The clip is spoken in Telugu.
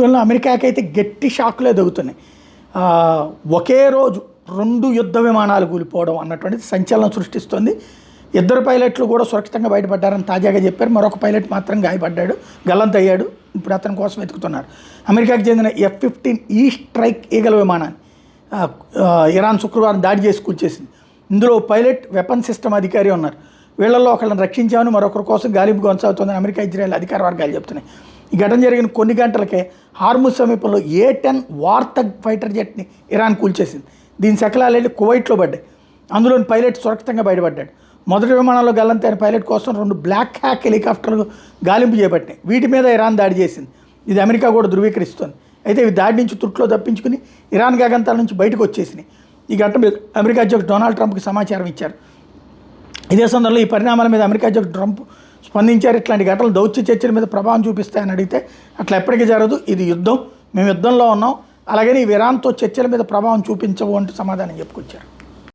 యుద్ధంలో అమెరికాకైతే గట్టి షాక్లే దొరుకుతున్నాయి. ఒకే రోజు 2 యుద్ధ విమానాలు కూలిపోవడం అన్నటువంటిది సంచలనం సృష్టిస్తుంది. 2 పైలట్లు కూడా సురక్షితంగా బయటపడ్డారని తాజాగా చెప్పారు. మరొక పైలట్ మాత్రం గాయపడ్డాడు, గల్లంతయ్యాడు. ఇప్పుడు అతని కోసం వెతుకుతున్నారు. అమెరికాకి చెందిన F-15 ఈ స్ట్రైక్ ఈగల విమానాన్ని ఇరాన్ శుక్రవారం దాడి చేసి కూల్చేసింది. ఇందులో పైలట్, వెపన్ సిస్టమ్ అధికారి ఉన్నారు. వీళ్లలో ఒకళ్ళని రక్షించామని, మరొకరి కోసం గాలింపు కొనసాగుతోందని అమెరికా, ఇజ్రాయెల్ అధికార వర్గాలు చెప్తున్నాయి. ఈ ఘటన జరిగిన కొన్ని గంటలకే హార్ముజ్ సమీపంలో A-10 వార్తగ్ ఫైటర్ జెట్ని ఇరాన్ కూల్చేసింది. దీని శకలాలు వెళ్ళి కువైట్లో పడ్డాయి. అందులోని పైలట్ సురక్షితంగా బయటపడ్డాడు. మొదటి విమానంలో గల్లంతైన పైలట్ కోసం 2 బ్లాక్ హ్యాక్ హెలికాప్టర్లు గాలింపు చేపట్టినాయి. వీటి మీద ఇరాన్ దాడి చేసింది. ఇది అమెరికా కూడా ధృవీకరిస్తోంది. అయితే ఇవి దాడి నుంచి తుర్క్లో తప్పించుకుని ఇరాన్ గగంతాల నుంచి బయటకు వచ్చేసినాయి. ఈ ఘటన మీద అమెరికా అధ్యక్షుడు డొనాల్డ్ ట్రంప్కి సమాచారం ఇచ్చారు. ఇదే సందర్భంలో ఈ పరిణామాల మీద అమెరికా అధ్యక్షుడు ట్రంప్ స్పందించారు. ఇట్లాంటి ఘటనలు దౌత్య చర్చల మీద ప్రభావం చూపిస్తాయని అడిగితే అట్లా ఎప్పటికీ జరగదు, ఇది యుద్ధం, మేము యుద్ధంలో ఉన్నాం, అలాగని ఇరాన్తో చర్చల మీద ప్రభావం చూపించవు అంటూ సమాధానం చెప్పుకొచ్చారు.